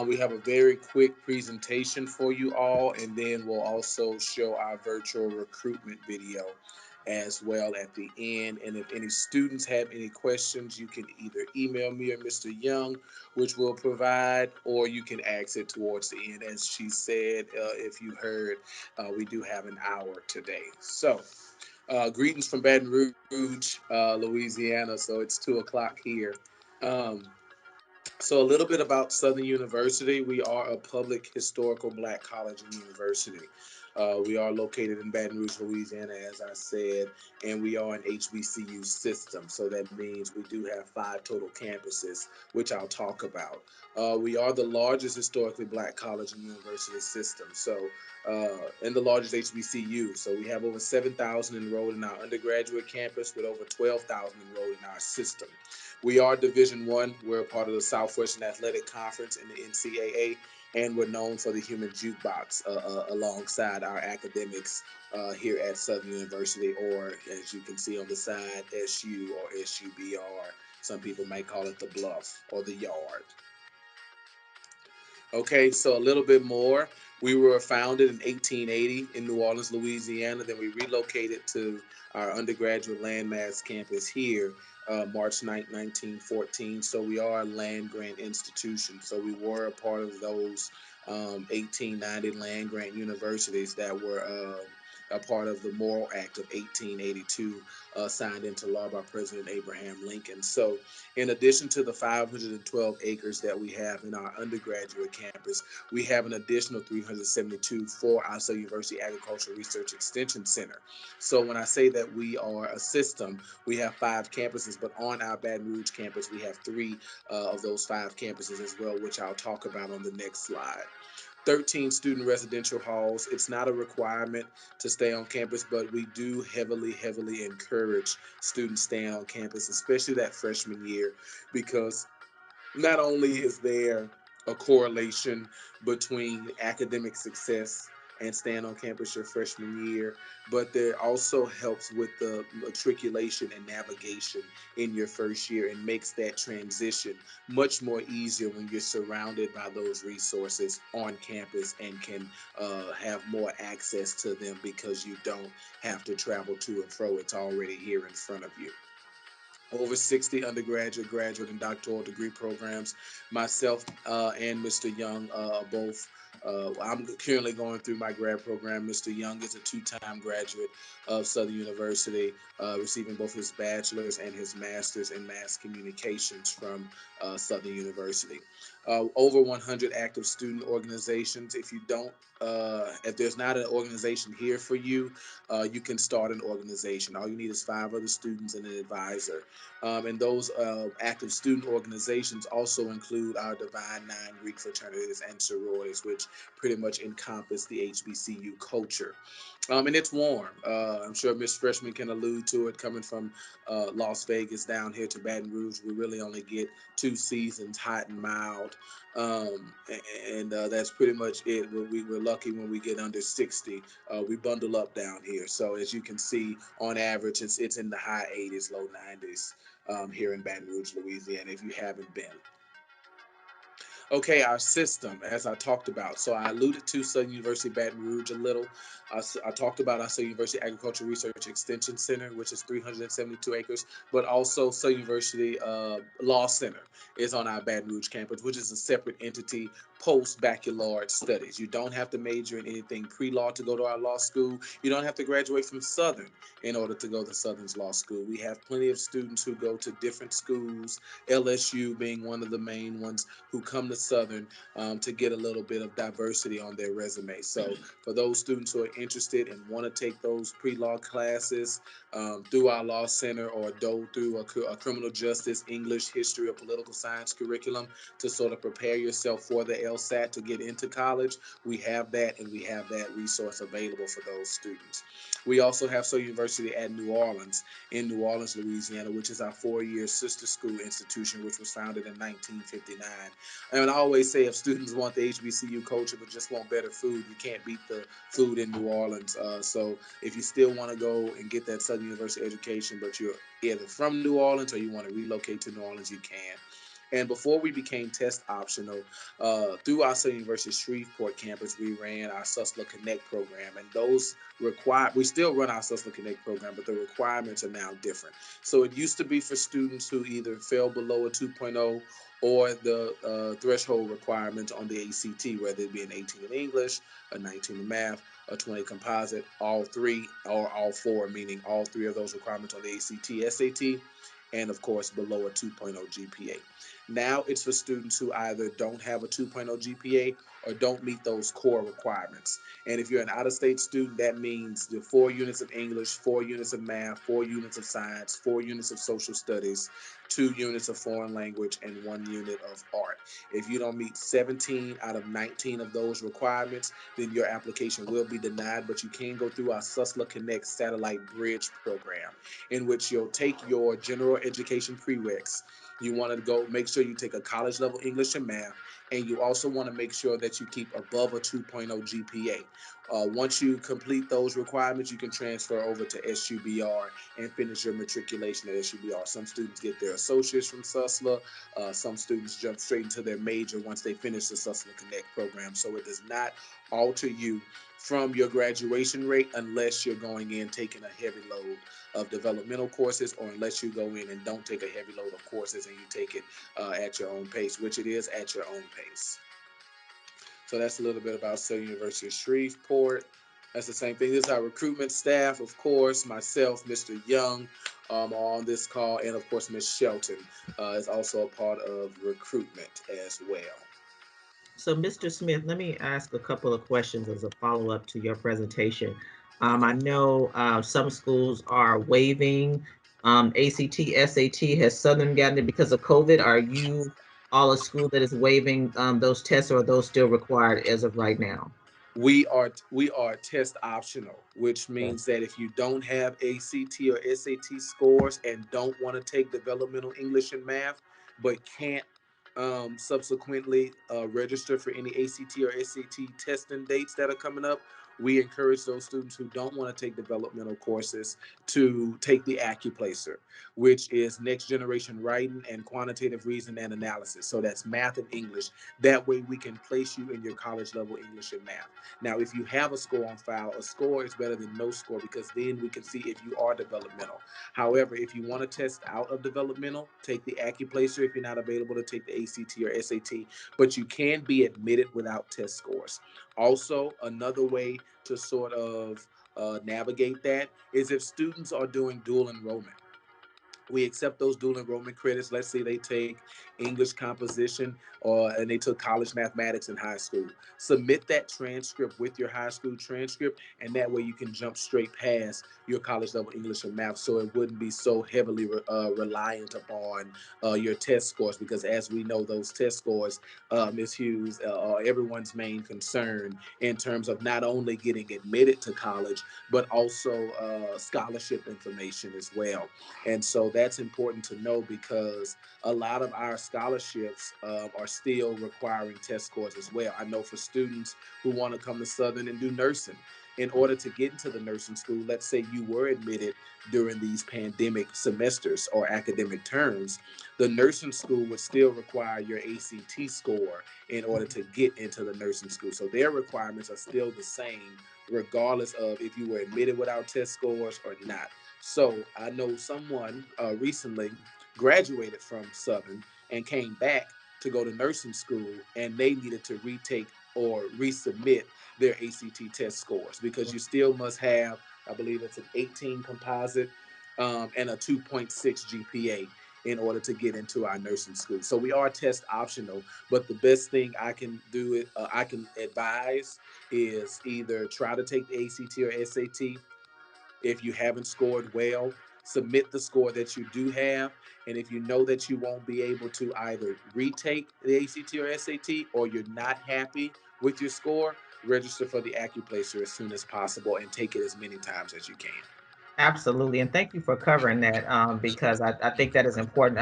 We have a very quick presentation for you all, and then we'll also show our virtual recruitment video as well at the end. And if any students have any questions, you can either email me or Mr. Young, which we'll provide, or you can ask it towards the end. As she said, if you heard, we do have an hour today. So, greetings from Baton Rouge, Louisiana. So it's 2 o'clock here. Um, so, a little bit about Southern University. We are a public historical black college and university. We are located in Baton Rouge, Louisiana, as I said, and we are an HBCU system. So that means we do have 5 total campuses, which I'll talk about. We are the largest historically black college and university system. And the largest HBCU. So we have over 7,000 enrolled in our undergraduate campus, with over 12,000 enrolled in our system. We are Division One. We're a part of the Southwestern Athletic Conference in the NCAA, and we're known for the human jukebox alongside our academics here at Southern University, or as you can see on the side, SU or SUBR. Some people may call it the Bluff or the Yard. Okay, so a little bit more. We were founded in 1880 in New Orleans, Louisiana. Then we relocated to our undergraduate landmass campus here, March 9th, 1914. So we are a land grant institution. So we were a part of those 1890 land grant universities that were a part of the Morrill Act of 1882, signed into law by President Abraham Lincoln. So in addition to the 512 acres that we have in our undergraduate campus, we have an additional 372 for our Southern University Agricultural Research Extension Center. So when I say that we are a system, we have 5 campuses, but on our Baton Rouge campus, we have 3 of those 5 campuses as well, which I'll talk about on the next slide. 13 student residential halls. It's not a requirement to stay on campus, but we do heavily encourage students staying on campus, especially that freshman year, because not only is there a correlation between academic success and staying on campus your freshman year, but there also helps with the matriculation and navigation in your first year, and makes that transition much more easier when you're surrounded by those resources on campus and can have more access to them because you don't have to travel to and fro. It's already here in front of you. Over 60 undergraduate, graduate, and doctoral degree programs. Myself and Mr. Young both. I'm currently going through my grad program. Mr. Young is a 2-time graduate of Southern University, receiving both his bachelor's and his master's in mass communications from Southern University. Over 100 active student organizations. If there's not an organization here for you, you can start an organization. All you need is 5 other students and an advisor. And those active student organizations also include our Divine Nine Greek fraternities and sororities, which pretty much encompass the HBCU culture. And it's warm. I'm sure Miss Freshman can allude to it. Coming from Las Vegas down here to Baton Rouge, we really only get 2 seasons, hot and mild. And that's pretty much it. We're lucky when we get under 60. We bundle up down here. So as you can see, on average, it's in the high 80s, low 90s here in Baton Rouge, Louisiana, if you haven't been. Okay, our system, as I talked about. So I alluded to Southern University Baton Rouge a little. I talked about our Southern University Agricultural Research Extension Center, which is 372 acres, but also Southern University Law Center is on our Baton Rouge campus, which is a separate entity post-baccalaureate studies. You don't have to major in anything pre-law to go to our law school. You don't have to graduate from Southern in order to go to Southern's law school. We have plenty of students who go to different schools, LSU being one of the main ones, who come to Southern to get a little bit of diversity on their resume. So for those students who are interested and want to take those pre-law classes through our law center, or through a criminal justice, English, history, or political science curriculum to sort of prepare yourself for the LSAT to get into college, we have that, and we have that resource available for those students. We also have Southern University at New Orleans, in New Orleans, Louisiana, which is our 4-year sister school institution, which was founded in 1959. And I always say, if students want the HBCU culture but just want better food, you can't beat the food in New Orleans. So if you still want to go and get that Southern University education, but you're either from New Orleans or you want to relocate to New Orleans, you can. And before we became test optional, through our Southern University Shreveport campus, we ran our Susler Connect program, and those require we still run our Susler Connect program, but the requirements are now different. So it used to be for students who either fell below a 2.0 or the threshold requirements on the ACT, whether it be an 18 in English, a 19 in math, a 20 composite, all three or all four, meaning all three of those requirements on the ACT, SAT, and of course below a 2.0 GPA. Now it's for students who either don't have a 2.0 GPA or don't meet those core requirements. And if you're an out of state student, that means the 4 units of English, 4 units of math, 4 units of science, 4 units of social studies, 2 units of foreign language, and 1 unit of art. If you don't meet 17 out of 19 of those requirements, then your application will be denied. But you can go through our Susla Connect Satellite Bridge program, in which you'll take your general education prereqs. You want to go make sure you take a college level English and math, and you also want to make sure that you keep above a 2.0 GPA. Once you complete those requirements, you can transfer over to SUBR and finish your matriculation at SUBR. Some students get their associates from SUSLA. Some students jump straight into their major once they finish the SUSLA Connect program. So it does not alter you from your graduation rate unless you're going in taking a heavy load of developmental courses, or unless you go in and don't take a heavy load of courses and you take it at your own pace, which it is at your own pace. So that's a little bit about Southern University of Shreveport. That's the same thing. This is our recruitment staff, of course. Myself, Mr. Young, are on this call, and of course, Ms. Shelton is also a part of recruitment as well. So, Mr. Smith, let me ask a couple of questions as a follow-up to your presentation. I know some schools are waiving ACT, SAT. Has Southern gotten it because of COVID? Are you all a school that is waiving those tests, or are those still required as of right now? We are test optional, which Okay. means that if you don't have ACT or SAT scores and don't want to take developmental English and math, but can't subsequently register for any ACT or SAT testing dates that are coming up, we encourage those students who don't want to take developmental courses to take the AccuPlacer, which is next generation writing and quantitative reasoning and analysis. So that's math and English. That way we can place you in your college level English and math. Now, if you have a score on file, a score is better than no score, because then we can see if you are developmental. However, if you want to test out of developmental, take the AccuPlacer if you're not available to take the ACT or SAT, but you can be admitted without test scores. Also, another way to sort of navigate that is if students are doing dual enrollment. We accept those dual enrollment credits. Let's say they take English composition, or and they took college mathematics in high school. Submit that transcript with your high school transcript, and that way you can jump straight past your college level English and math, so it wouldn't be so heavily reliant upon your test scores, because as we know, those test scores, Ms. Hughes, are everyone's main concern in terms of not only getting admitted to college, but also scholarship information as well. And so that's important to know, because a lot of our scholarships are still requiring test scores as well. I know for students who want to come to Southern and do nursing, in order to get into the nursing school, let's say you were admitted during these pandemic semesters or academic terms, the nursing school would still require your ACT score in order to get into the nursing school. So their requirements are still the same, regardless of if you were admitted without test scores or not. So I know someone recently graduated from Southern and came back to go to nursing school, and they needed to retake or resubmit their ACT test scores, because you still must have, I believe it's an 18 composite and a 2.6 GPA in order to get into our nursing school. So we are test optional, but the best thing I can do, I can advise, is either try to take the ACT or SAT. If you haven't scored well, submit the score that you do have. And if you know that you won't be able to either retake the ACT or SAT, or you're not happy with your score, register for the AccuPlacer as soon as possible and take it as many times as you can. Absolutely, and thank you for covering that, because I think that is important.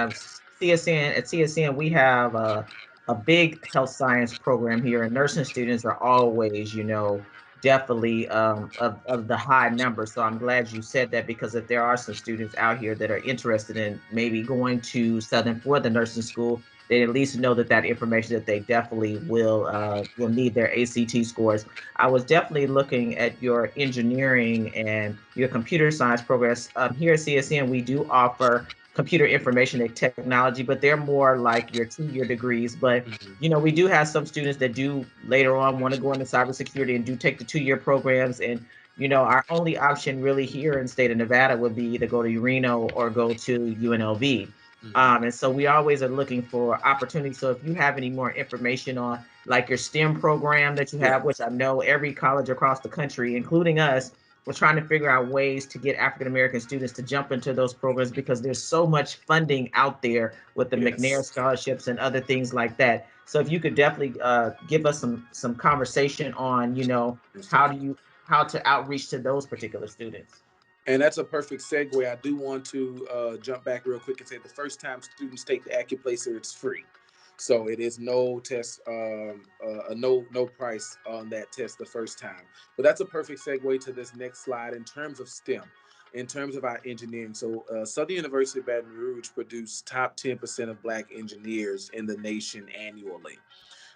CSN At CSN, we have a big health science program here, and nursing students are always, definitely of the high number. So I'm glad you said that, because if there are some students out here that are interested in maybe going to Southern for the nursing school, they at least know that information, that they definitely will need their ACT scores. I was definitely looking at your engineering and your computer science progress. Here at CSN, we do offer computer information and technology, but they're more like your 2-year degrees. But Mhm. we do have some students that do later on want to go into cybersecurity and do take the 2-year programs. And our only option really here in the state of Nevada would be either go to Reno or go to UNLV. Mhm. And so we always are looking for opportunities. So if you have any more information on like your STEM program that you Yeah. have, which I know every college across the country, including us, we're trying to figure out ways to get African American students to jump into those programs because there's so much funding out there with the McNair Yes. scholarships and other things like that. So if you could definitely give us some conversation on, Yes, how sir. do you how to outreach to those particular students. And that's a perfect segue. I do want to jump back real quick and say the first time students take the AccuPlacer, it's free. So it is no test, no price on that test the first time. But that's a perfect segue to this next slide in terms of STEM, in terms of our engineering. So Southern University of Baton Rouge produced top 10% of Black engineers in the nation annually.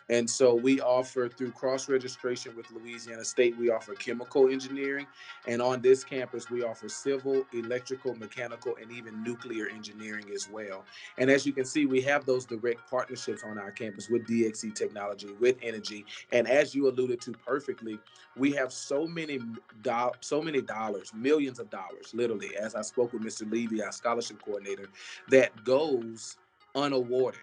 And so we offer through cross registration with Louisiana State, we offer chemical engineering. And on this campus, we offer civil, electrical, mechanical, and even nuclear engineering as well. And as you can see, we have those direct partnerships on our campus with DXC Technology, with Energy. And as you alluded to perfectly, we have so many dollars, millions of dollars, literally, as I spoke with Mr. Levy, our scholarship coordinator, that goes unawarded,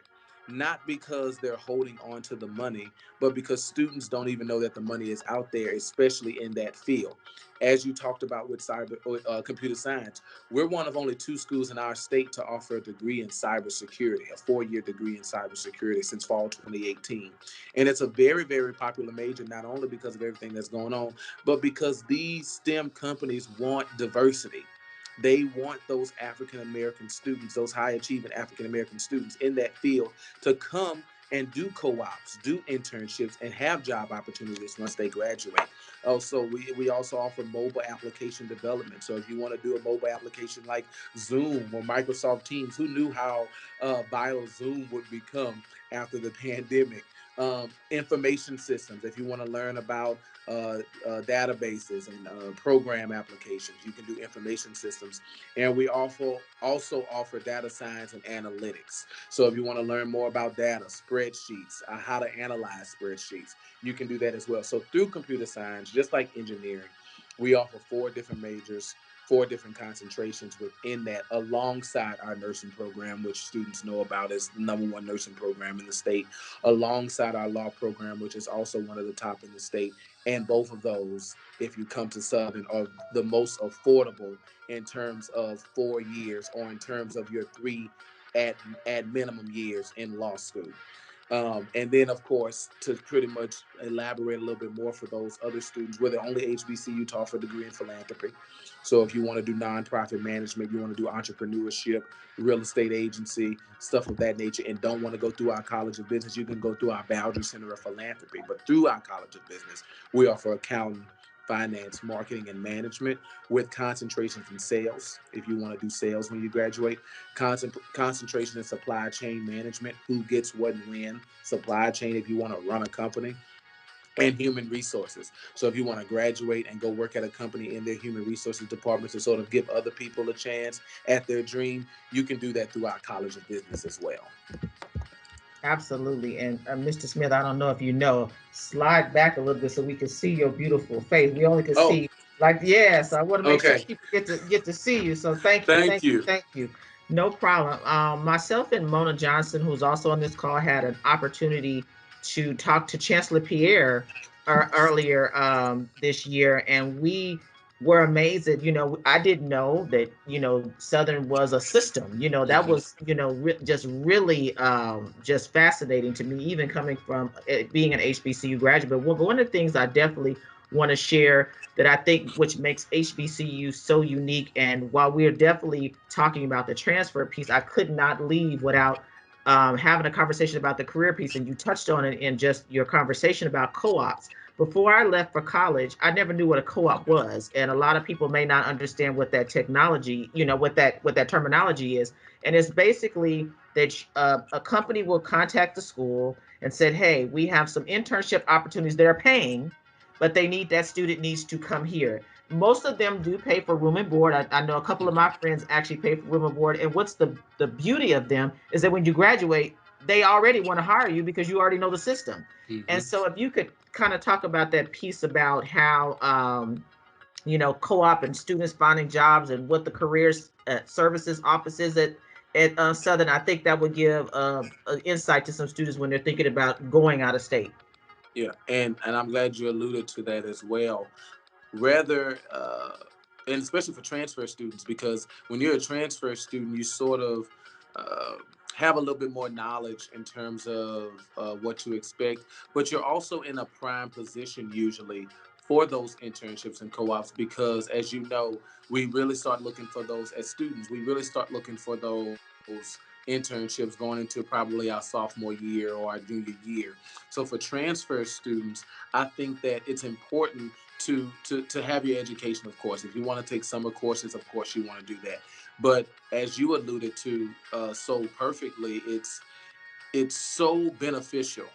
not because they're holding on to the money, but because students don't even know that the money is out there, especially in that field. As you talked about with computer science, we're one of only 2 schools in our state to offer a degree in cybersecurity, a 4-year degree in cybersecurity since fall 2018. And it's a very, very popular major, not only because of everything that's going on, but because these STEM companies want diversity. They want those African American students, those high achieving African American students in that field to come and do co-ops, do internships, and have job opportunities once they graduate. Also, we also offer mobile application development. So if you want to do a mobile application like Zoom or Microsoft Teams, who knew how vital Zoom would become after the pandemic? Information systems. If you want to learn about databases and program applications, you can do information systems. And we also offer data science and analytics. So if you want to learn more about data, spreadsheets, how to analyze spreadsheets, you can do that as well. So through computer science, just like engineering, we offer 4 different majors, 4 different concentrations within that, alongside our nursing program, which students know about as the #1 nursing program in the state, alongside our law program, which is also one of the top in the state. And both of those, if you come to Southern, are the most affordable in terms of 4 years, or in terms of your three at minimum years in law school. And then, of course, to pretty much elaborate a little bit more for those other students, we're the only HBCU to offer a degree in philanthropy. So if you want to do nonprofit management, you want to do entrepreneurship, real estate agency, stuff of that nature, and don't want to go through our College of Business, you can go through our Boundary Center of Philanthropy. But through our College of Business, we offer accounting, finance, marketing, and management with concentrations in sales. If you want to do sales when you graduate, concentration in supply chain management, who gets what and when, supply chain if you want to run a company, and human resources. So if you want to graduate and go work at a company in their human resources department to sort of give other people a chance at their dream, you can do that through our College of Business as well. Absolutely. And Mr. Smith, I don't know if you know, slide back a little bit so we can see your beautiful face. We only can Oh, see like, yeah. So I want to make sure okay. people get to see you. So thank you, Thank thank you, you. thank you. No problem. Myself and Mona Johnson, who's also on this call, had an opportunity to talk to Chancellor Pierre earlier this year, and we were amazed that I didn't know that Southern was a system. That Mm-hmm. was just really just fascinating to me, even coming from being an HBCU graduate. Well, one of the things I definitely want to share that I think which makes HBCU so unique, and while we're definitely talking about the transfer piece, I could not leave without having a conversation about the career piece, and you touched on it in just your conversation about co-ops. before I left for college, I never knew what a co-op was, and a lot of people may not understand what that technology, what that terminology is. And it's basically that a company will contact the school and said, "Hey, we have some internship opportunities that are paying, but that student needs to come here." Most of them do pay for room and board. I know a couple of my friends actually pay for room and board. And what's the beauty of them is that when you graduate, they already want to hire you because you already know the system. Mm-hmm. And so if you could kind of talk about that piece about how co-op and students finding jobs and what the careers services office is at Southern, I think that would give insight to some students when they're thinking about going out of state. Yeah, and I'm glad you alluded to that as well. Rather, and especially for transfer students, because when you're a transfer student, you sort of uh, have a little bit more knowledge in terms of what to expect, but you're also in a prime position usually for those internships and co-ops because, as you know, we really start looking for those as students. We really start looking for those internships going into probably our sophomore year or our junior year. So for transfer students, I think that it's important to have your education, of course. If you want to take summer courses, of course you want to do that. But as you alluded to so perfectly, it's so beneficial,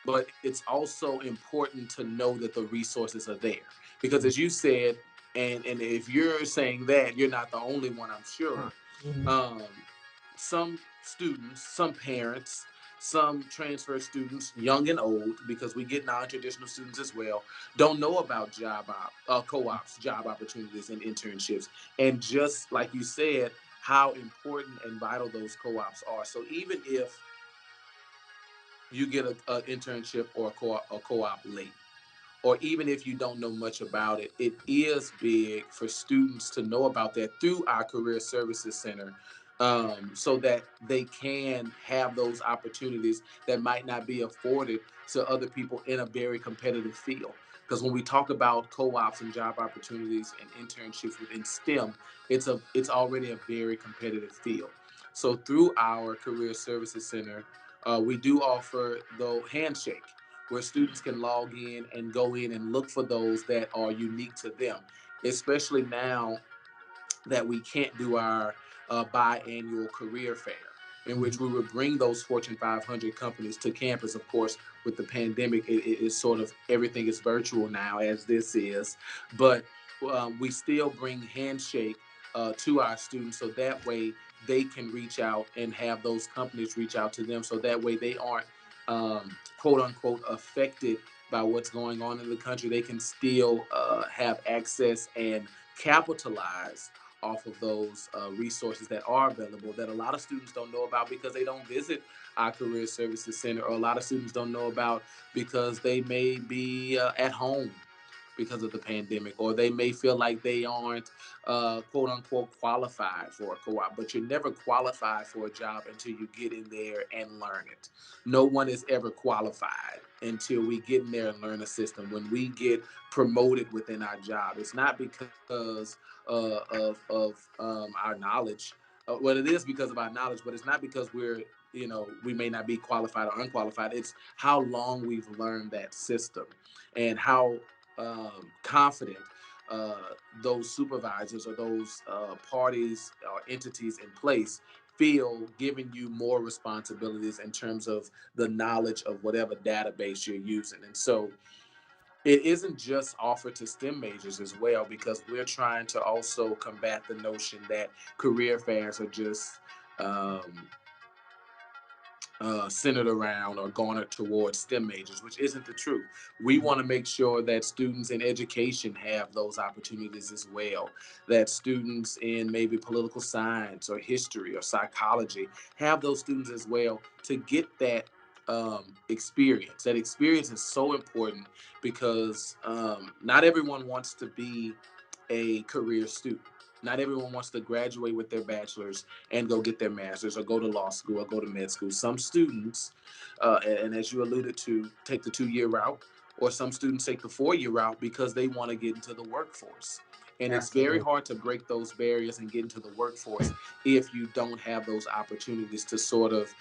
but it's also important to know that the resources are there. Because as you said, and if you're saying that, you're not the only one, I'm sure. Mm-hmm. Um, some students, some parents, some transfer students, young and old, because we get non-traditional students as well, don't know about co-ops, job opportunities, and internships. And just like you said, how important and vital those co-ops are. So even if you get an internship or a co-op late, or even if you don't know much about it, it is big for students to know about that through our Career Services Center, so that they can have those opportunities that might not be afforded to other people in a very competitive field. Because when we talk about co-ops and job opportunities and internships within STEM, it's already a very competitive field. So through our Career Services Center, we do offer the handshake, where students can log in and go in and look for those that are unique to them, especially now that we can't do our biannual career fair, in which we would bring those Fortune 500 companies to campus. Of course, with the pandemic, it is sort of everything is virtual now, as this is, but we still bring Handshake to our students so that way they can reach out and have those companies reach out to them so that way they aren't quote unquote affected by what's going on in the country. They can still have access and capitalize off of those resources that are available that a lot of students don't know about because they don't visit our Career Services Center, or a lot of students don't know about because they may be at home because of the pandemic, or they may feel like they aren't quote unquote qualified for a co-op. But you're never qualified for a job until you get in there and learn it. No one is ever qualified until we get in there and learn a system. When we get promoted within our job, it's not because of our knowledge. Well, it is because of our knowledge, but it's not because we may not be qualified or unqualified. It's how long we've learned that system and how confident uh, those supervisors or those parties or entities in place feel giving you more responsibilities in terms of the knowledge of whatever database you're using. And so it isn't just offered to STEM majors as well, because we're trying to also combat the notion that career fairs are just um, centered around or garnered towards STEM majors, which isn't the truth. We want to make sure that students in education have those opportunities as well, that students in maybe political science or history or psychology have those students as well to get that experience. That experience is so important because not everyone wants to be a career student. Not everyone wants to graduate with their bachelor's and go get their master's or go to law school or go to med school. Some students, and as you alluded to, take the 2 year route, or some students take the 4 year route because they want to get into the workforce. And it's very Absolutely. hard to break those barriers and get into the workforce if you don't have those opportunities to sort of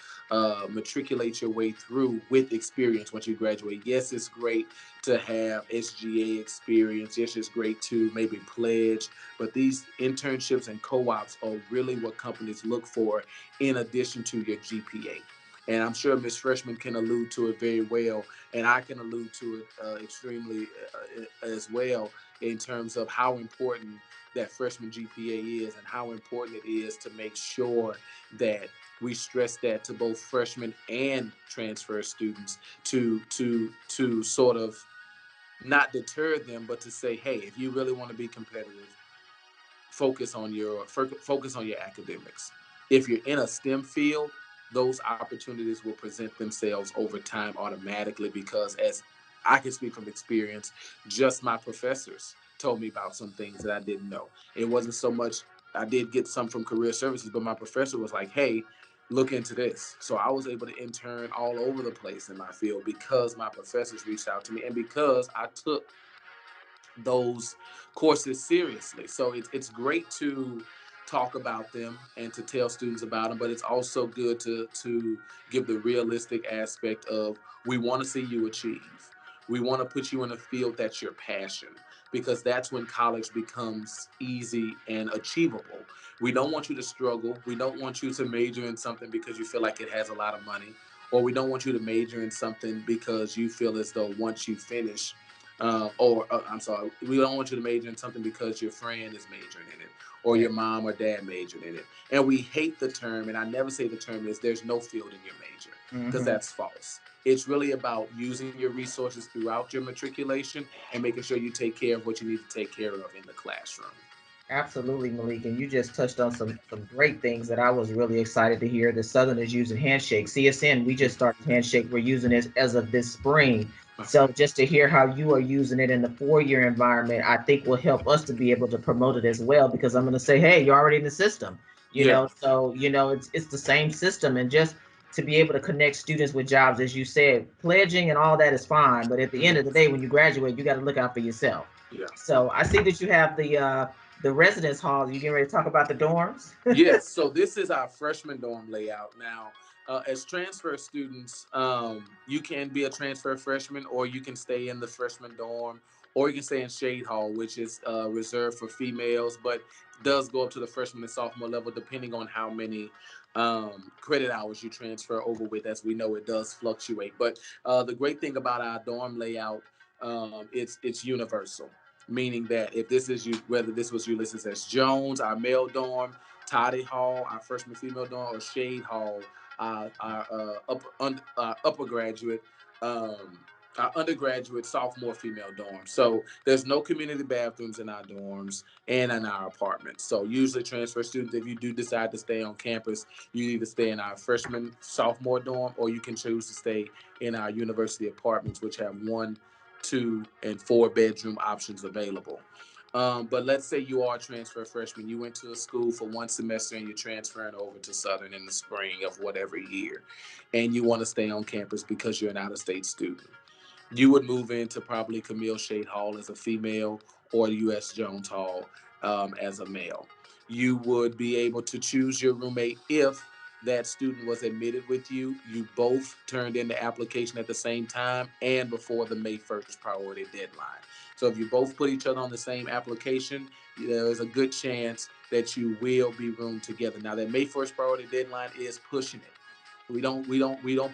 matriculate your way through with experience once you graduate. Yes, it's great to have SGA experience. Yes, it's great to maybe pledge, but these internships and co-ops are really what companies look for in addition to your GPA. And I'm sure Ms. Freshman can allude to it very well, and I can allude to it extremely as well in terms of how important that freshman GPA is and how important it is to make sure that we stress that to both freshmen and transfer students to sort of not deter them, but to say, hey, if you really want to be competitive, focus on your academics. If you're in a STEM field, those opportunities will present themselves over time automatically because, as I can speak from experience, just my professors told me about some things that I didn't know. It wasn't so much I did get some from career services, but my professor was like, "Hey, look into this." So I was able to intern all over the place in my field because my professors reached out to me and because I took those courses seriously. So it's great to talk about them and to tell students about them, but it's also good to give the realistic aspect of we want to see you achieve. We want to put you in a field that's your passion because that's when college becomes easy and achievable. We don't want you to struggle. We don't want you to major in something because you feel like it has a lot of money, or we don't want you to major in something because you feel as though once you finish I'm sorry, we don't want you to major in something because your friend is majoring in it or Yeah. your mom or dad majored in it. And we hate the term, and I never say the term is there's no field in your major because Hmm. that's false. It's really about using your resources throughout your matriculation and making sure you take care of what you need to take care of in the classroom. Absolutely, Malik. And you just touched on some great things that I was really excited to hear. The Southern is using Handshake. CSN, we just started Handshake. We're using it as of this spring. So Okay. just to hear how you are using it in the 4-year environment, I think will help us to be able to promote it as well. Because I'm going to say, hey, you're already in the system. Yeah. So it's the same system, and just to be able to connect students with jobs, as you said, pledging and all that is fine. But at the end of the Yes. day, when you graduate, you got to look out for yourself. Yeah. So I see that you have the residence halls. You getting ready to talk about the dorms? Yes, so this is our freshman dorm layout. Now, as transfer students, you can be a transfer freshman, or you can stay in the freshman dorm, or you can stay in Shade Hall, which is reserved for females, but does go up to the freshman and sophomore level depending on how many credit hours you transfer over with. As we know, it does fluctuate. But the great thing about our dorm layout, it's universal, meaning that if this is you, whether this was Ulysses S. Jones, our male dorm, Toddy Hall, our freshman female dorm, or Shade Hall, our upper graduate, um, our undergraduate sophomore female dorm. So there's no community bathrooms in our dorms and in our apartments. So usually transfer students, if you do decide to stay on campus, you either stay in our freshman sophomore dorm or you can choose to stay in our university apartments, which have 1, 2, and 4 bedroom options available. But let's say you are a transfer freshman. You went to a school for one semester and you're transferring over to Southern in the spring of whatever year, and you want to stay on campus because you're an out of state student. You would move into probably Camille Shade Hall as a female or U.S. Jones Hall as a male. You would be able to choose your roommate if that student was admitted with you. You both turned in the application at the same time and before the May 1st priority deadline. So if you both put each other on the same application, there is a good chance that you will be roomed together. Now that May 1st priority deadline is pushing it. We don't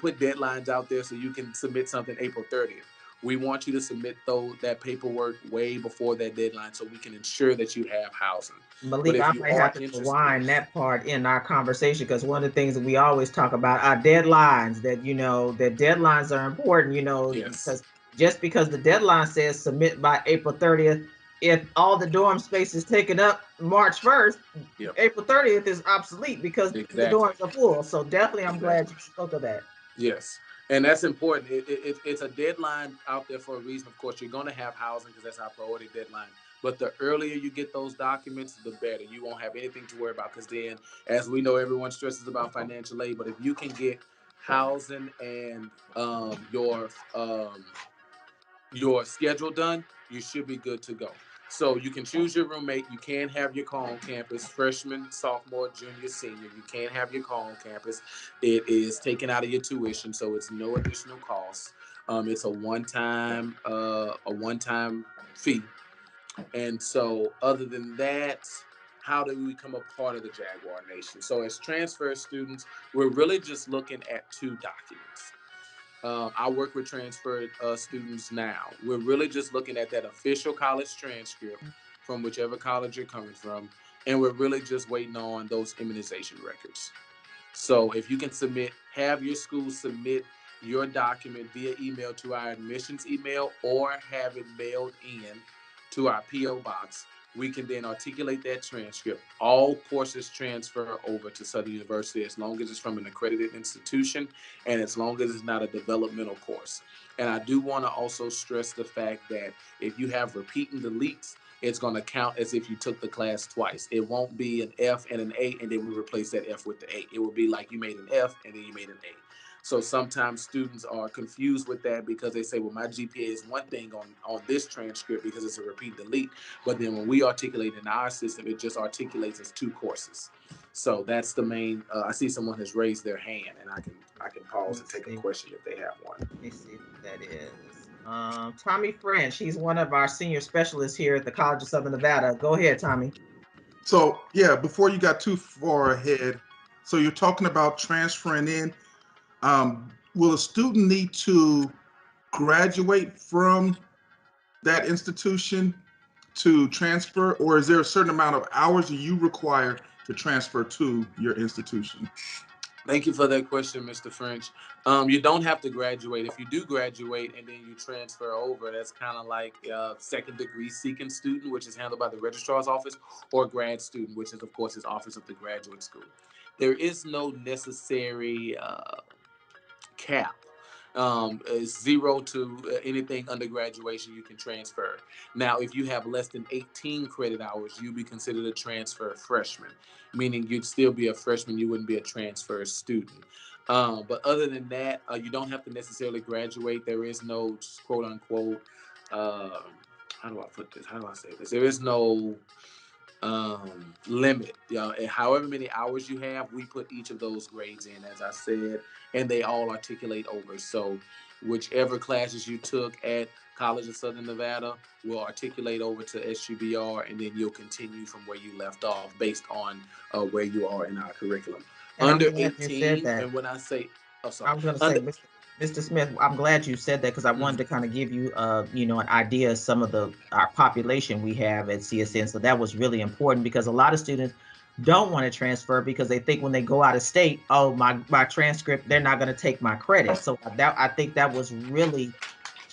put deadlines out there so you can submit something April 30th. We want you to submit though that paperwork way before that deadline so we can ensure that you have housing. But Malik, if I you might are have to interested, rewind that part in our conversation, because one of the things that we always talk about are deadlines. That deadlines are important. yes, Because just because the deadline says submit by April 30th, if all the dorm space is taken up March 1st, yep, April 30th is obsolete because the exactly, dorms are full. So definitely, I'm glad exactly. you spoke of that. Yes, and that's important. It's a deadline out there for a reason. Of course, you're going to have housing because that's our priority deadline. But the earlier you get those documents, the better. You won't have anything to worry about because then, as we know, everyone stresses about financial aid. But if you can get housing and your schedule done, you should be good to go. So you can choose your roommate. You can have your car on campus. Freshman, sophomore, junior, senior. You can have your car on campus. It is taken out of your tuition, so it's no additional cost. It's a one-time fee. And so, other than that, how do we become a part of the Jaguar Nation? So, as transfer students, we're really just looking at two documents. I work with transferred students now. We're really just looking at that official college transcript from whichever college you're coming from, and we're really just waiting on those immunization records. So if you can have your school submit your document via email to our admissions email or have it mailed in to our PO box, we can then articulate that transcript. All courses transfer over to Southern University as long as it's from an accredited institution and as long as it's not a developmental course. And I do want to also stress the fact that if you have repeat and deletes, it's going to count as if you took the class twice. It won't be an F and an A, and then we replace that F with the A. It will be like you made an F and then you made an A. So sometimes students are confused with that because they say, well, my GPA is one thing on this transcript because it's a repeat delete. But then when we articulate in our system, it just articulates as two courses. So that's the main. I see someone has raised their hand, and I can pause and Let's take a see. question if they have one. Let me see who that is. Tommy French. He's one of our senior specialists here at the College of Southern Nevada. Go ahead, Tommy. So yeah, before you got too far ahead, so you're talking about transferring in. Will a student need to graduate from that institution to transfer, or is there a certain amount of hours that you require to transfer to your institution? Thank you for that question, Mr. French. You don't have to graduate. If you do graduate and then you transfer over, that's kind of like second degree seeking student, which is handled by the registrar's office, or grad student, which is, of course, his office of the graduate school. There is no necessary cap. It's zero to anything under graduation you can transfer. Now, if you have less than 18 credit hours, you'd be considered a transfer freshman, meaning you'd still be a freshman, you wouldn't be a transfer student. But other than that, you don't have to necessarily graduate. There is no quote unquote, uh, how do I put this? How do I say this? There is no limit. And however many hours you have, we put each of those grades in, as I said, and they all articulate over. So, whichever classes you took at College of Southern Nevada will articulate over to SUBR, and then you'll continue from where you left off based on where you are in our curriculum. And I'm Under glad you said 18, that. and when I say, oh, I sorry, was going to say, under, Mr. Smith, I'm glad you said that because I wanted mhm. to kind of give you, an idea of some of our population we have at CSN. So that was really important because a lot of students don't want to transfer because they think when they go out of state, oh, my transcript, they're not going to take my credit. So that I think that was really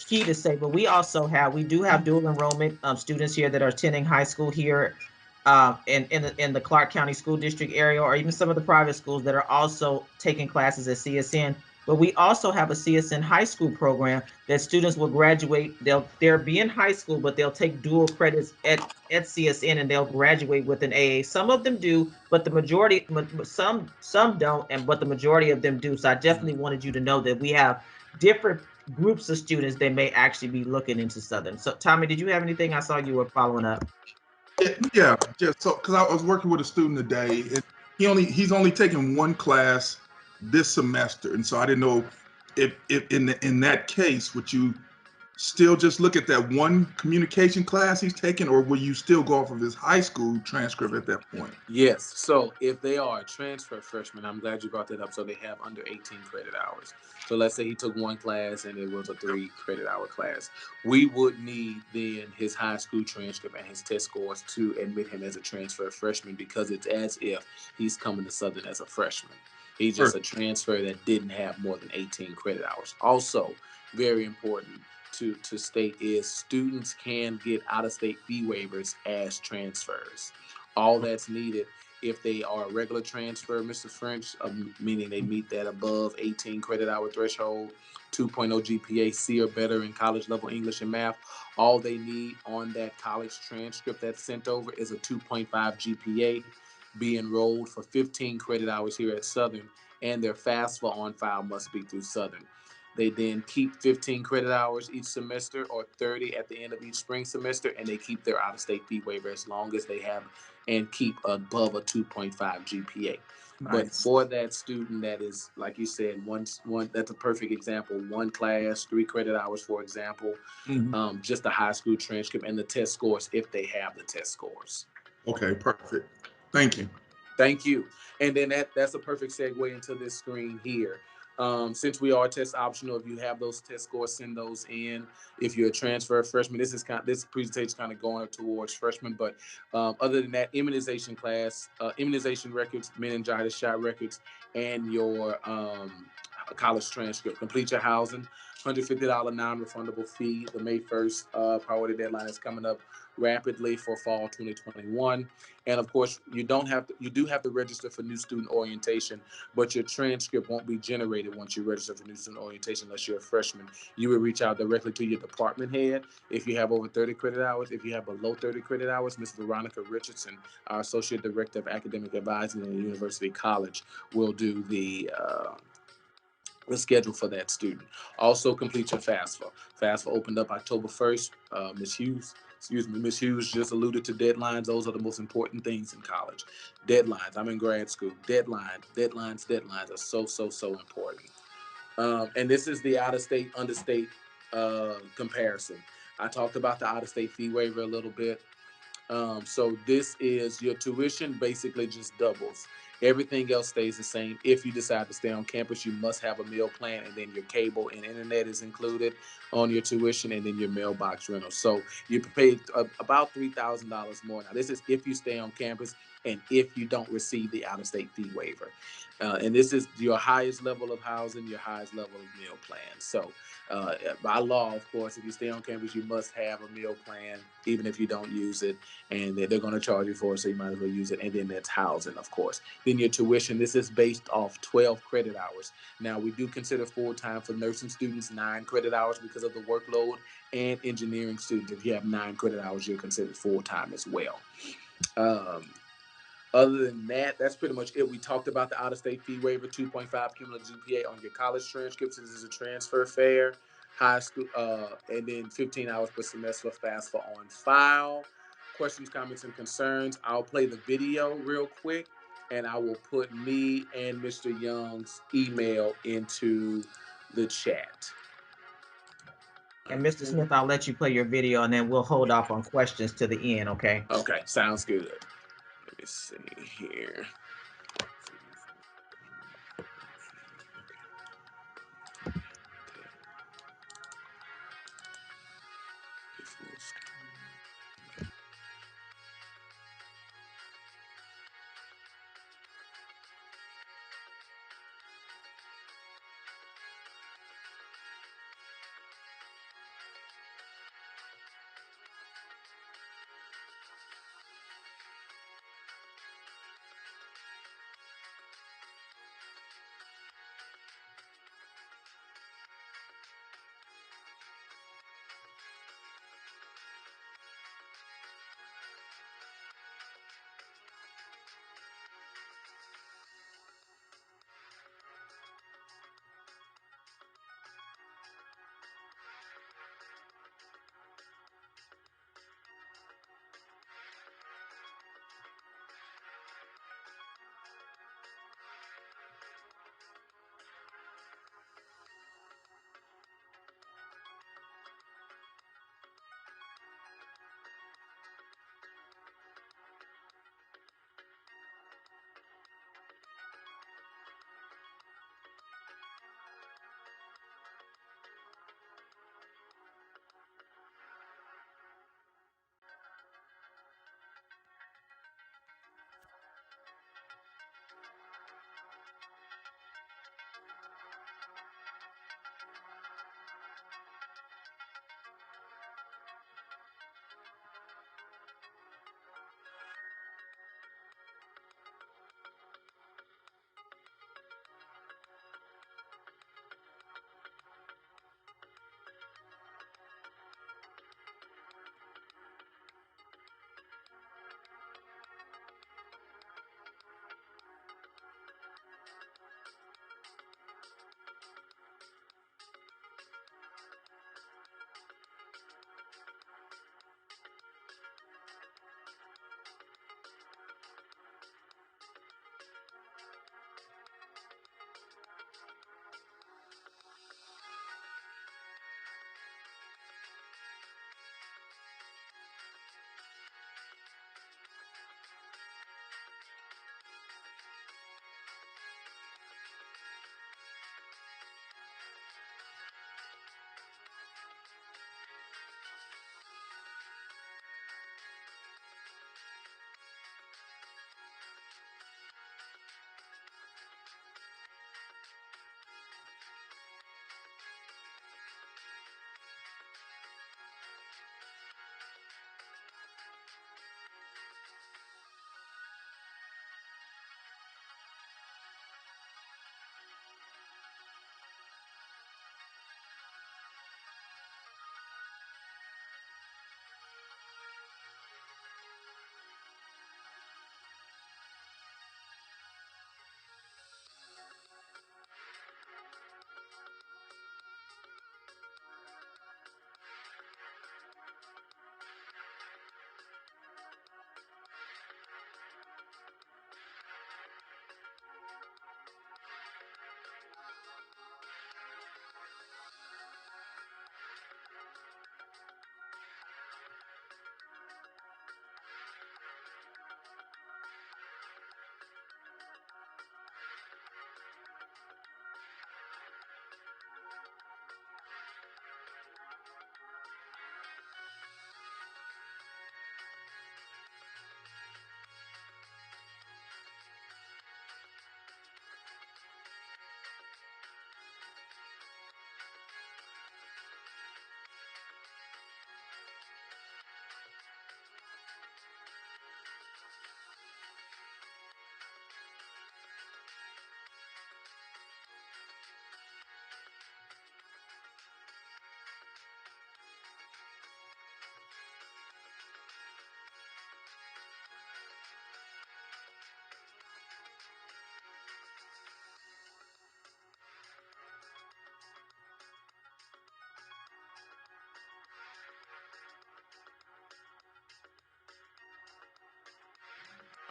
key to say. But we do have dual enrollment students here that are attending high school here in the Clark County School District area, or even some of the private schools that are also taking classes at CSN. But we also have a CSN high school program that students will graduate. They'll be in high school, but they'll take dual credits at CSN and they'll graduate with an AA. Some of them do, but the majority, some don't, and but the majority of them do. So I definitely wanted you to know that we have different groups of students that may actually be looking into Southern. So Tommy, did you have anything? I saw you were following up. Yeah, just so because I was working with a student today, and he's only taken one class this semester, and so I didn't know if in that case would you still just look at that one communication class he's taken, or will you still go off of his high school transcript at that point? Yes. So if they are a transfer freshman, I'm glad you brought that up. So they have under 18 credit hours. So let's say he took one class and it was a 3 credit hour class. We would need then his high school transcript and his test scores to admit him as a transfer freshman because it's as if he's coming to Southern as a freshman. He's just a transfer that didn't have more than 18 credit hours. Also, very important to state is students can get out of state fee waivers as transfers. All that's needed if they are a regular transfer, Mr. French, meaning they meet that above 18 credit hour threshold, 2.0 GPA, C or better in college level English and math. All they need on that college transcript that's sent over is a 2.5 GPA, be enrolled for 15 credit hours here at Southern, and their FAFSA on file must be through Southern. They then keep 15 credit hours each semester or 30 at the end of each spring semester, and they keep their out-of-state fee waiver as long as they have and keep above a 2.5 GPA. But Nice. for that student that is, like you said, one that's a perfect example. One class, 3 credit hours, for example, Mhm. just a high school transcript and the test scores if they have the test scores. Okay, perfect. Thank you. Thank you. And then that's a perfect segue into this screen here. Since we are test optional, if you have those test scores, send those in. If you're a transfer freshman, this presentation is kind of going towards freshmen. But other than that, immunization class, immunization records, meningitis shot records, and your college transcript. Complete your housing. $150 non-refundable fee. The May 1st priority deadline is coming up rapidly for fall 2021. And of course, you do have to register for new student orientation, but your transcript won't be generated once you register for new student orientation unless you're a freshman. You will reach out directly to your department head if you have over 30 credit hours. If you have below 30 credit hours, Ms. Veronica Richardson, our Associate Director of Academic Advising at the University College, will do the schedule for that student. Also, complete your FAFSA. FAFSA opened up October 1st. Ms. Hughes just alluded to deadlines. Those are the most important things in college. Deadlines. I'm in grad school. Deadlines are so important. And this is the out-of-state, understate comparison. I talked about the out-of-state fee waiver a little bit. So this is your tuition basically just doubles. Everything else stays the same. If you decide to stay on campus, you must have a meal plan, and then your cable and internet is included on your tuition, and then your mailbox rental. So you pay about $3,000 more. Now, this is if you stay on campus and if you don't receive the out-of-state fee waiver. And this is your highest level of housing, your highest level of meal plan. So by law, of course, if you stay on campus, you must have a meal plan, even if you don't use it, and they're going to charge you for it, so you might as well use it. And then that's housing, of course. Then your tuition, this is based off 12 credit hours. Now, we do consider full-time for nursing students 9 credit hours because of the workload, and engineering students, if you have 9 credit hours, you're considered full-time as well. Um, Other than that, that's pretty much it. We talked about the out-of-state fee waiver, 2.5 cumulative GPA on your college transcripts. This is a transfer fare, high school, and then 15 hours per semester for FAFSA on file. Questions, comments, and concerns. I'll play the video real quick, and I will put me and Mr. Young's email into the chat. And Mr. Smith, I'll let you play your video and then we'll hold off on questions to the end, okay? Okay, sounds good. Let me see here.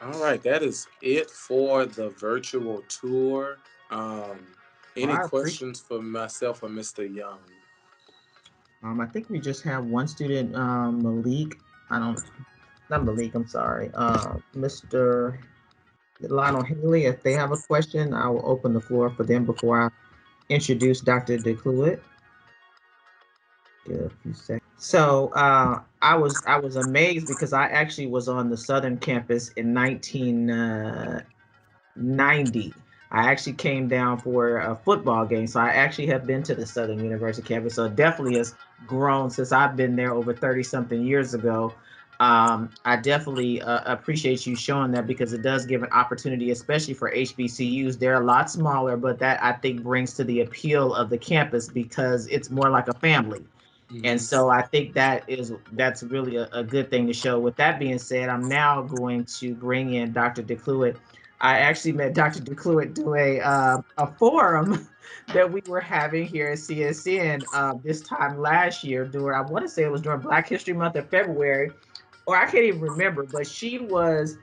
All right, that is it for the virtual tour. Um, Well, any I appreciate. questions for myself or Mr. Young? I think we just have one student, Malik. I don't, not Malik. I'm sorry, Mr. Lionel Haley. If they have a question, I will open the floor for them before I introduce Dr. DeCluitt. Give a few seconds. So I was amazed because I actually was on the Southern campus in 1990. I actually came down for a football game, so I actually have been to the Southern University campus. So it definitely has grown since I've been there over 30 something years ago. I definitely appreciate you showing that because it does give an opportunity, especially for HBCUs. They're a lot smaller, but that I think brings to the appeal of the campus because it's more like a family. And Mm-hmm. so I think that's really a good thing to show. With that being said, I'm now going to bring in Dr. DeCluitt. I actually met Dr. DeCluitt do a forum that we were having here at CSN this time last year during, I want to say it was during Black History Month in February, or I can't even remember, but she was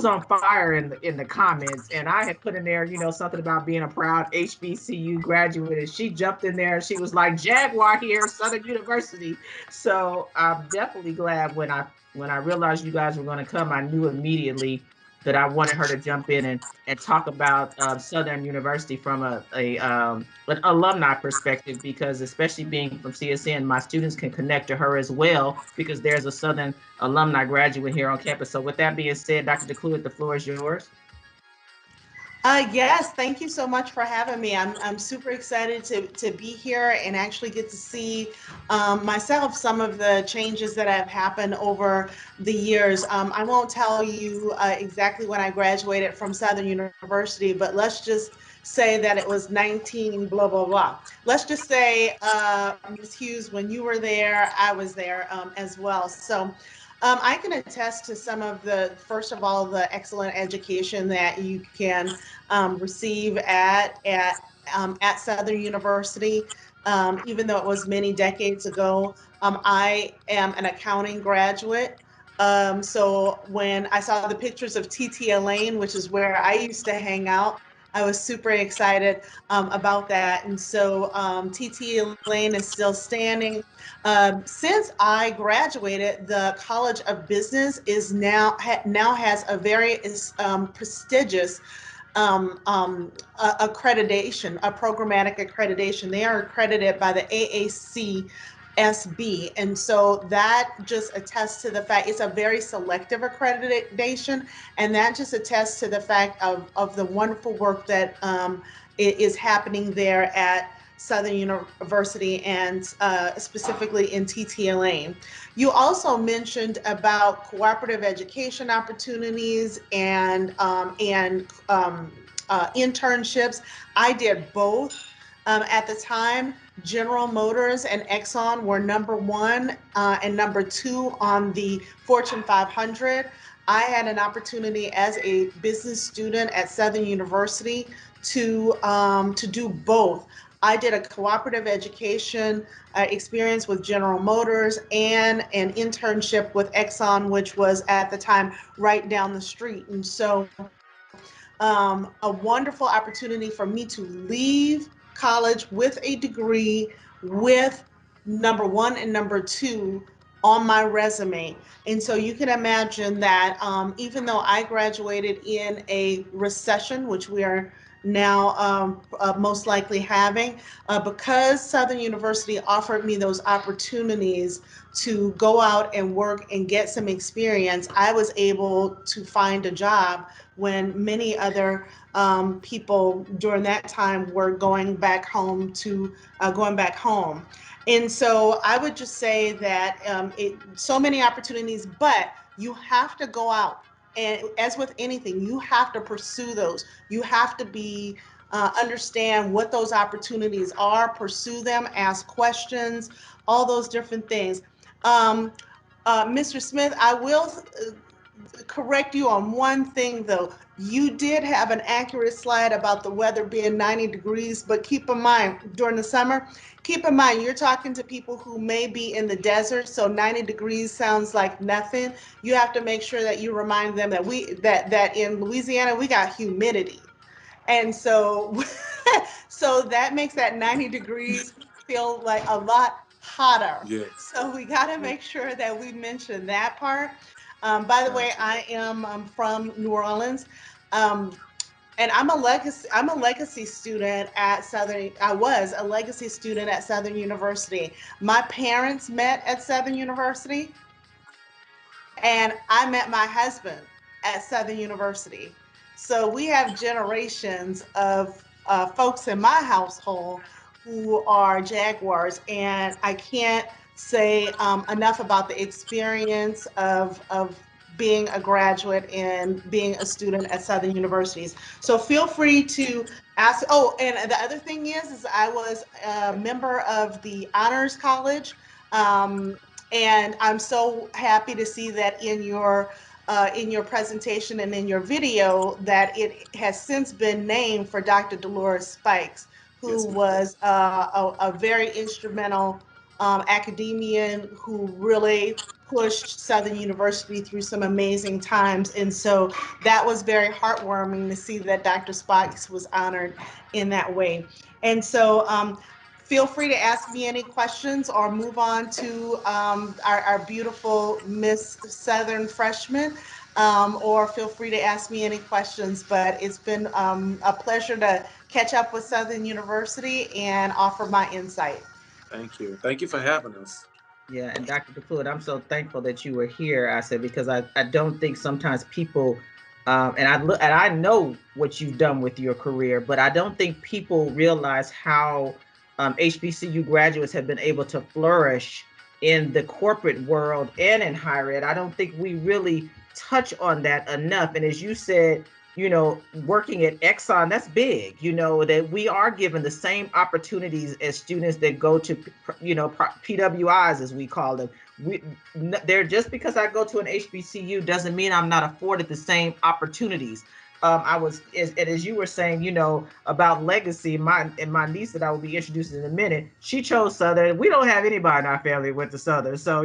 on fire in the comments, and I had put in there, something about being a proud HBCU graduate, and she jumped in there and she was like, Jaguar here, Southern University. So I'm definitely glad when I realized you guys were going to come, I knew immediately that I wanted her to jump in and talk about Southern University from an alumni perspective, because especially being from CSN, my students can connect to her as well because there's a Southern alumni graduate here on campus. So with that being said, Dr. DeCluitt, the floor is yours. Yes, thank you so much for having me. I'm super excited to be here and actually get to see myself some of the changes that have happened over the years. I won't tell you exactly when I graduated from Southern University, but let's just say that it was 19 blah blah blah. Let's just say, Ms. Hughes, when you were there, I was there as well. So I can attest to some of the, first of all, the excellent education that you can receive at Southern University. Even though it was many decades ago, I am an accounting graduate. So when I saw the pictures of TT Elaine, which is where I used to hang out, I was super excited about that. And so TT Elaine is still standing. Since I graduated, the College of Business is now has a very prestigious accreditation, a programmatic accreditation. They are accredited by the AACSB. And so that just attests to the fact it's a very selective accreditation. And that just attests to the fact of the wonderful work that is happening there at Southern University and specifically in TTLA. You also mentioned about cooperative education opportunities and internships. I did both. At the time, General Motors and Exxon were number one and number two on the Fortune 500. I had an opportunity as a business student at Southern University to do both. I did a cooperative education experience with General Motors and an internship with Exxon, which was at the time right down the street. And so a wonderful opportunity for me to leave college with a degree with number one and number two on my resume. And so you can imagine that even though I graduated in a recession, which we are now most likely having, because Southern University offered me those opportunities to go out and work and get some experience, I was able to find a job when many other people during that time were going back home. And so I would just say that so many opportunities, but you have to go out. And as with anything, you have to pursue those. You have to understand what those opportunities are, pursue them, ask questions, all those different things. Um, Mr. Smith, I will correct you on one thing though. You did have an accurate slide about the weather being 90 degrees, but keep in mind during the summer, keep in mind you're talking to people who may be in the desert, so 90 degrees sounds like nothing. You have to make sure that you remind them that that in Louisiana we got humidity. And so so that makes that 90 degrees feel like a lot hotter. Yes. So we got to Yeah. make sure that we mention that part. By the way, Gotcha. I am from New Orleans. Um, and I'm a legacy student at Southern. I was a legacy student at Southern University. My parents met at Southern University, and I met my husband at Southern University. So we have generations of folks in my household who are Jaguars, and I can't say enough about the experience of being a graduate and being a student at Southern Universities. So feel free to ask. Oh, and the other thing is I was a member of the Honors College. Um, and I'm so happy to see that in your presentation and in your video that it has since been named for Dr. Dolores Spikes, who Yes, ma'am. was a very instrumental academician who really pushed Southern University through some amazing times. And so that was very heartwarming to see that Dr. Spikes was honored in that way. And so feel free to ask me any questions or move on to our beautiful Miss Southern freshman, or feel free to ask me any questions. But it's been a pleasure to catch up with Southern University and offer my insight. Thank you. Thank you for having us. Yeah, and Dr. DeClude, I'm so thankful that you were here. I said because I don't think sometimes people, and I look and I know what you've done with your career, but I don't think people realize how HBCU graduates have been able to flourish in the corporate world and in higher ed. I don't think we really touch on that enough. And as you said, working at Exxon, that's big, that we are given the same opportunities as students that go to, PWIs, as we call them. They're just because I go to an HBCU doesn't mean I'm not afforded the same opportunities. As you were saying, about legacy, my niece that I will be introducing in a minute, she chose Southern. We don't have anybody in our family went to Southern. So,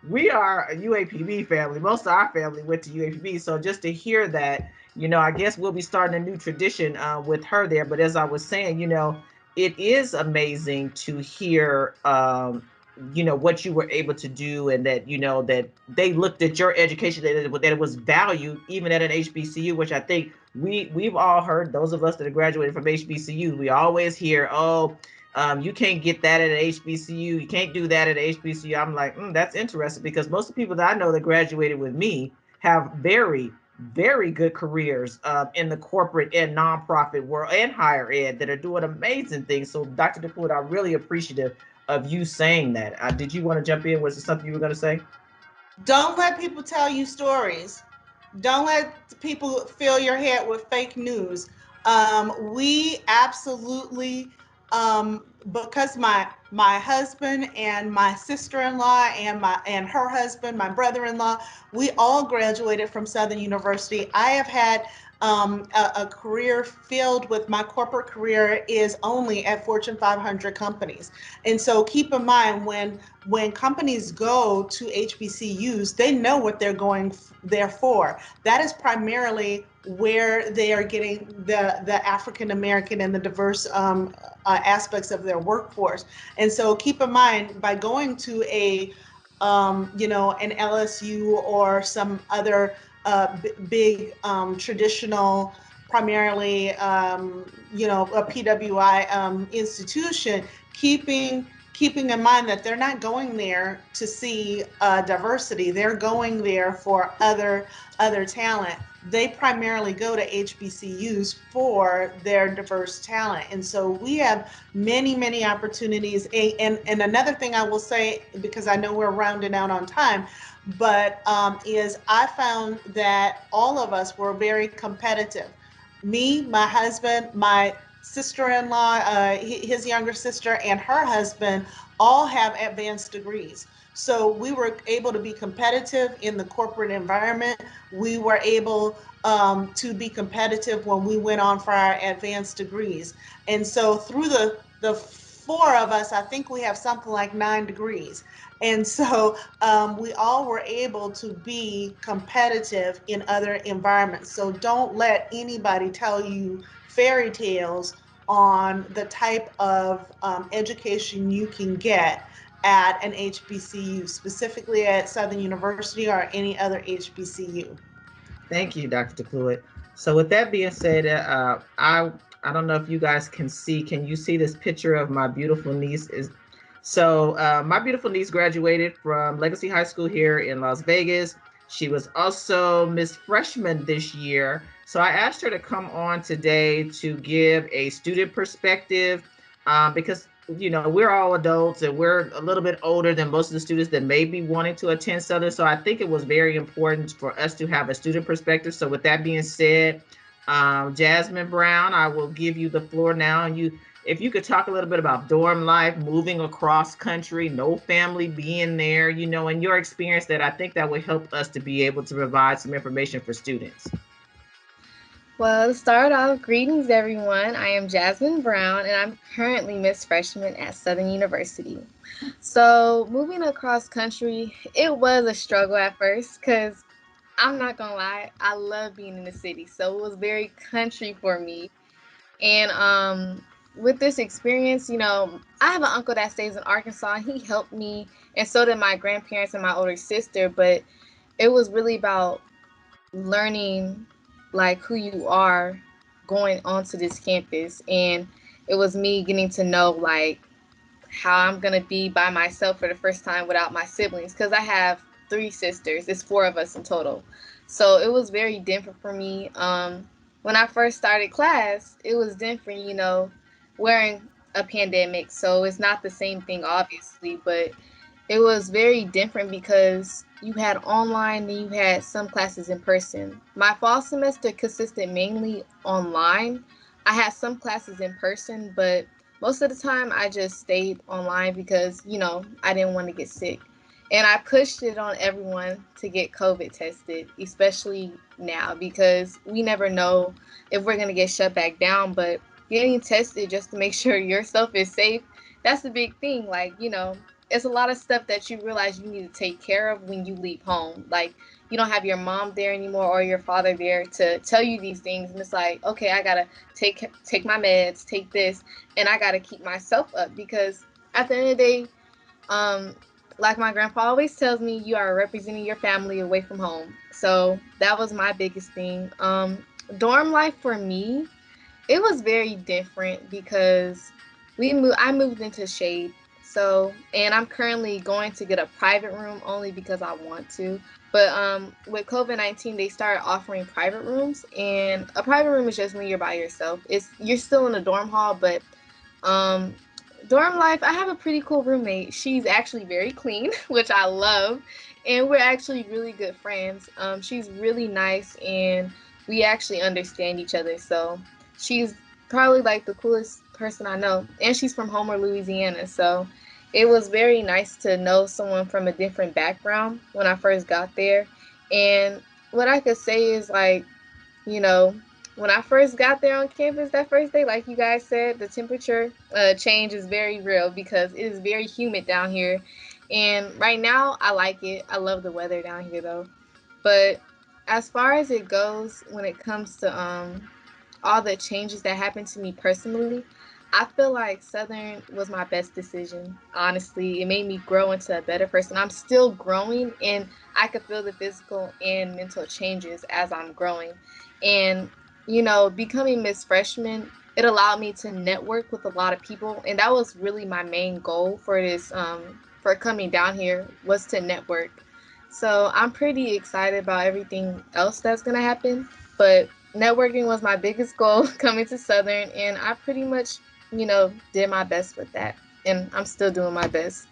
we are a UAPB family. Most of our family went to UAPB. So just to hear that, I guess we'll be starting a new tradition with her there. But as I was saying, it is amazing to hear, what you were able to do, and that, that they looked at your education, that it was valued even at an HBCU, which I think we've all heard, those of us that have graduated from HBCU, we always hear, oh, you can't get that at an HBCU. You can't do that at an HBCU. I'm like, that's interesting, because most of the people that I know that graduated with me have very, very good careers in the corporate and nonprofit world and higher ed that are doing amazing things. So, Dr. DeClude, I'm really appreciative of you saying that. Did you want to jump in? Was it something you were going to say? Don't let people tell you stories. Don't let people fill your head with fake news. We absolutely, because my husband and my sister-in-law and her husband, my brother-in-law, we all graduated from Southern University. I have had a career filled with, my corporate career is only at Fortune 500 companies. And so keep in mind, when companies go to HBCUs, they know what they're going there for. That is primarily where they are getting the African American and the diverse aspects of their workforce. And so keep in mind, by going to an LSU or some other big traditional, primarily a PWI institution, keeping in mind that they're not going there to see diversity. They're going there for other talent. They primarily go to HBCUs for their diverse talent. And so we have many, many opportunities. And another thing I will say, because I know we're rounding out on time, but is I found that all of us were very competitive. Me, my husband, my sister-in-law, his younger sister, and her husband all have advanced degrees. So we were able to be competitive in the corporate environment. We were able to be competitive when we went on for our advanced degrees. And so through the four of us, I think we have something like 9 degrees. And so we all were able to be competitive in other environments. So don't let anybody tell you fairy tales on the type of education you can get at an HBCU, specifically at Southern University or any other HBCU. Thank you, Dr. Cluett. So with that being said, I don't know if you guys can see. Can you see this picture of my beautiful niece? My beautiful niece graduated from Legacy High School here in Las Vegas. She was also Miss Freshman this year. So I asked her to come on today to give a student perspective, because we're all adults and we're a little bit older than most of the students that may be wanting to attend Southern. So I think it was very important for us to have a student perspective. So with that being said, Jasmine Brown, I will give you the floor now. And if you could talk a little bit about dorm life, moving across country, no family being there, and your experience, that I think that would help us to be able to provide some information for students. Well, to start off, greetings everyone. I am Jasmine Brown and I'm currently Miss Freshman at Southern University. So, moving across country, it was a struggle at first because I'm not gonna lie, I love being in the city. So, it was very country for me. And with this experience, I have an uncle that stays in Arkansas. He helped me, and so did my grandparents and my older sister. But it was really about learning like who you are going onto this campus, and it was me getting to know like how I'm gonna be by myself for the first time without my siblings, because I have 3 sisters. It's 4 of us in total. So it was very different for me. When I first started class, it was different, wearing a pandemic. So it's not the same thing, obviously, but it was very different because you had online and you had some classes in person. My fall semester consisted mainly online. I had some classes in person, but most of the time I just stayed online because, I didn't want to get sick. And I pushed it on everyone to get COVID tested, especially now, because we never know if we're going to get shut back down. But getting tested just to make sure yourself is safe, that's the big thing. Like, it's a lot of stuff that you realize you need to take care of when you leave home. Like, you don't have your mom there anymore or your father there to tell you these things. And it's like, okay, I got to take my meds, take this, and I got to keep myself up, because at the end of the day, like my grandpa always tells me, you are representing your family away from home. So that was my biggest thing. Dorm life for me, it was very different because I moved into shade. So, and I'm currently going to get a private room only because I want to. But with COVID-19, they started offering private rooms, and a private room is just when you're by yourself. You're still in a dorm hall, but um, dorm life, I have a pretty cool roommate. She's actually very clean, which I love, and we're actually really good friends. She's really nice, and we actually understand each other. So she's probably like the coolest person I know, and she's from Homer, Louisiana. So it was very nice to know someone from a different background when I first got there. And what I could say is, like, you know, when I first got there on campus that first day, like you guys said, the temperature change is very real because it is very humid down here. And right now, I like it. I love the weather down here, though. But as far as it goes, when it comes to all the changes that happened to me personally, I feel like Southern was my best decision. Honestly, it made me grow into a better person. I'm still growing, and I could feel the physical and mental changes as I'm growing. And, becoming Miss Freshman, it allowed me to network with a lot of people. And that was really my main goal for this, for coming down here, was to network. So I'm pretty excited about everything else that's going to happen. But networking was my biggest goal coming to Southern, and I pretty much, did my best with that. And I'm still doing my best.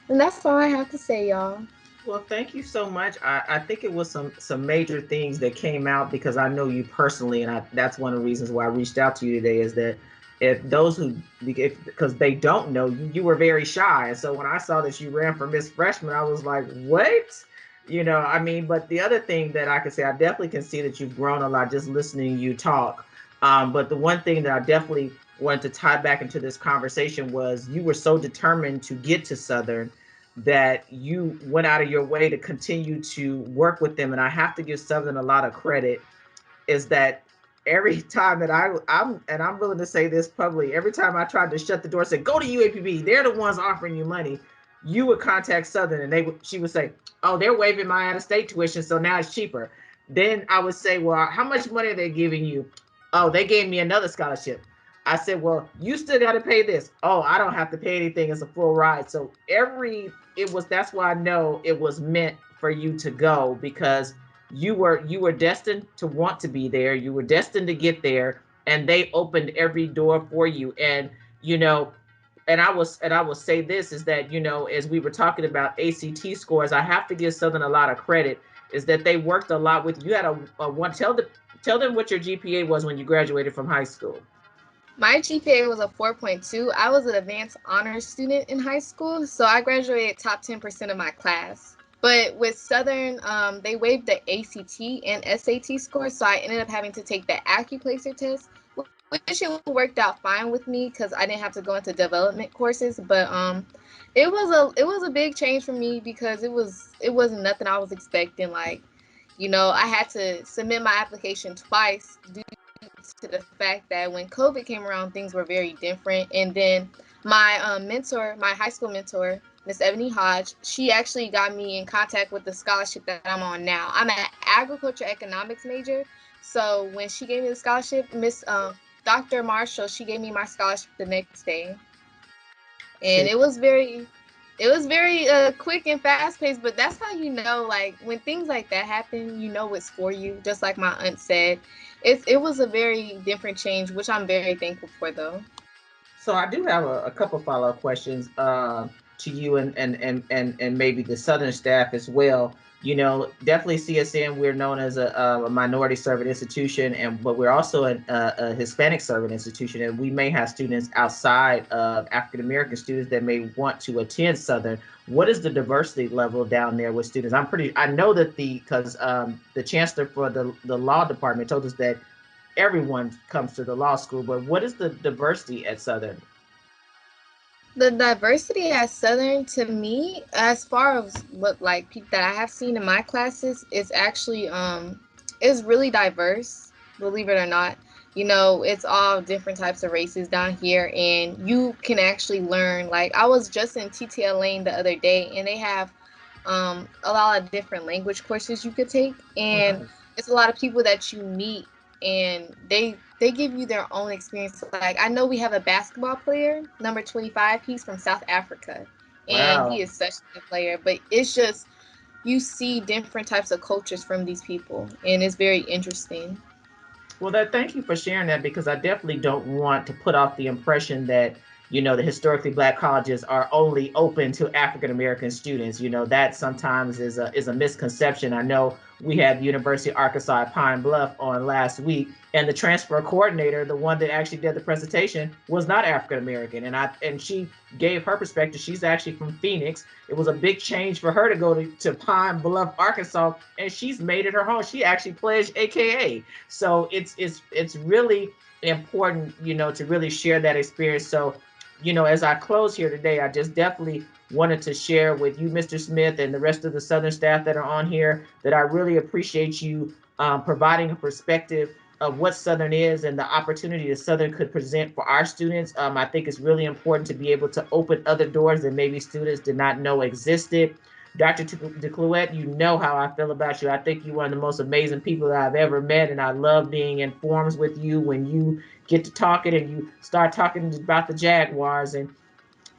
And that's all I have to say, y'all. Well, thank you so much. I think it was some major things that came out because I know you personally, and that's one of the reasons why I reached out to you today, is that if those who, because they don't know you, you were very shy. And so when I saw that you ran for Miss Freshman, I was like, what? I mean, but the other thing that I can say, I definitely can see that you've grown a lot just listening to you talk. But the one thing that I definitely wanted to tie back into this conversation was you were so determined to get to Southern that you went out of your way to continue to work with them. And I have to give Southern a lot of credit, is that every time that I'm willing to say this publicly, every time I tried to shut the door, say, go to UAPB, they're the ones offering you money, you would contact Southern and she would say, oh, they're waiving my out-of-state tuition, so now it's cheaper. Then I would say, well, how much money are they giving you? Oh, they gave me another scholarship. I said, well, you still got to pay this. Oh, I don't have to pay anything. It's a full ride. So that's why I know it was meant for you to go, because you were destined to want to be there. You were destined to get there, and they opened every door for you. And and I will say this, is that as we were talking about ACT scores, I have to give Southern a lot of credit, is that they worked a lot with you. Had a one tell them what your GPA was when you graduated from high school. My GPA was a 4.2. I was an advanced honors student in high school, so I graduated top 10% of my class. But with Southern, they waived the ACT and SAT scores, so I ended up having to take the AccuPlacer test, which it worked out fine with me because I didn't have to go into development courses. But it was a big change for me because it wasn't nothing I was expecting. Like, I had to submit my application twice due to the fact that when COVID came around, things were very different. And then my mentor, my high school mentor, Miss Ebony Hodge, she actually got me in contact with the scholarship that I'm on now. I'm an agriculture economics major. So when she gave me the scholarship, Miss Dr. Marshall, she gave me my scholarship the next day. And it was very quick and fast paced, but that's how like when things like that happen, it's for you. Just like my aunt said, it was a very different change, which I'm very thankful for, though. So I do have a couple follow-up questions to you and maybe the Southern staff as well. Definitely CSN, we're known as a minority serving institution, but we're also a Hispanic serving institution, and we may have students outside of African American students that may want to attend Southern. What is the diversity level down there with students? I know that because the chancellor for the law department told us that everyone comes to the law school, but what is the diversity at Southern? The diversity at Southern, to me, as far as what like people that I have seen in my classes, is actually is really diverse. Believe it or not, it's all different types of races down here, and you can actually learn. Like, I was just in TTL Lane the other day, and they have a lot of different language courses you could take, and it's a lot of people that you meet, and they give you their own experience. Like, I know we have a basketball player, number 25. He's from South Africa, and Wow. he is such a good player. But it's just, you see different types of cultures from these people, and it's very interesting. Well, thank you for sharing that, because I definitely don't want to put off the impression that the historically black colleges are only open to African American students. That sometimes is a misconception. I know we had the University of Arkansas at Pine Bluff on last week, and the transfer coordinator, the one that actually did the presentation, was not African American, and she gave her perspective. She's actually from Phoenix. It was a big change for her to go to Pine Bluff, Arkansas, and she's made it her home. She actually pledged AKA. So it's really important, to really share that experience. So, as I close here today, I just definitely wanted to share with you, Mr. Smith, and the rest of the Southern staff that are on here, that I really appreciate you providing a perspective of what Southern is and the opportunity that Southern could present for our students. I think it's really important to be able to open other doors that maybe students did not know existed. Dr. DeClouet, you know how I feel about you. I think you're one of the most amazing people that I've ever met, and I love being in forums with you when you get to talking and you start talking about the Jaguars. And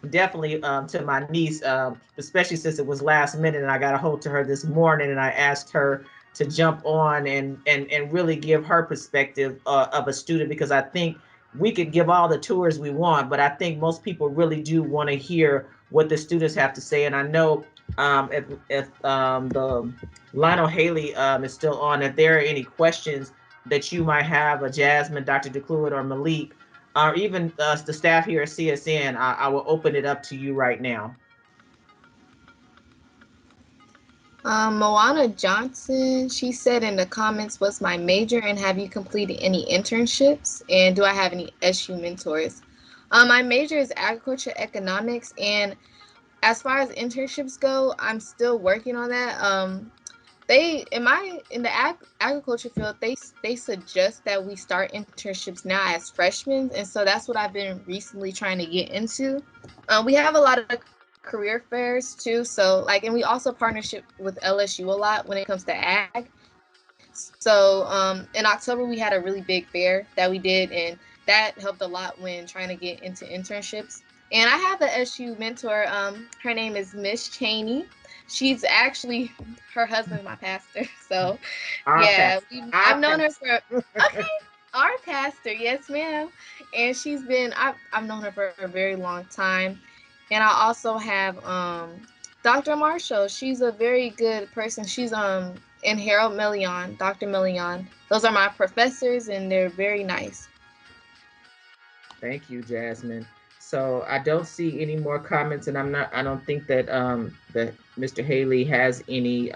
definitely to my niece, especially since it was last minute and I got a hold to her this morning and I asked her to jump on and really give her perspective of a student, because I think we could give all the tours we want, but I think most people really do want to hear what the students have to say. And I know if the Lionel Haley is still on, if there are any questions that you might have, Jasmine, Dr. DeClouet, or Malik, or even the staff here at CSN, I will open it up to you right now. Moana Johnson, she said in the comments, what's my major and have you completed any internships? And do I have any SU mentors? My major is agriculture economics, and as far as internships go, I'm still working on that. They in the agriculture field, they suggest that we start internships now as freshmen, and so that's what I've been recently trying to get into. We have a lot of career fairs too, so like, and we also partnership with LSU a lot when it comes to ag. So in October we had a really big fair that we did, and that helped a lot when trying to get into internships. And I have an SU mentor. Her name is Miss Cheney. She's actually, her husband's my pastor. So Our yeah, pastor. I've Our known her pastor. for, okay, our pastor, yes, ma'am. And I've known her for a very long time. And I also have Dr. Marshall. She's a very good person. She's in Harold Million, Dr. Million. Those are my professors, and they're very nice. Thank you, Jasmine. So I don't see any more comments, and I don't think that that Mr. Haley has any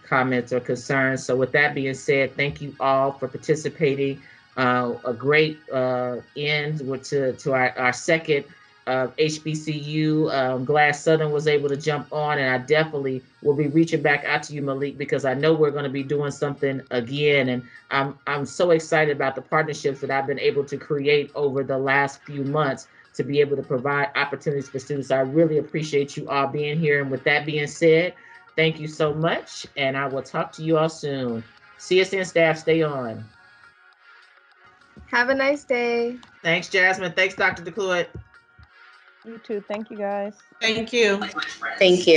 comments or concerns. So with that being said, thank you all for participating. A great end to our second HBCU. Glad Southern was able to jump on, and I definitely will be reaching back out to you, Malik, because I know we're going to be doing something again, and I'm so excited about the partnerships that I've been able to create over the last few months to be able to provide opportunities for students. I really appreciate you all being here. And with that being said, thank you so much, and I will talk to you all soon. CSN staff, stay on. Have a nice day. Thanks, Jasmine. Thanks, Dr. DeCloyd. You too. Thank you, guys. Thank you. Thank you.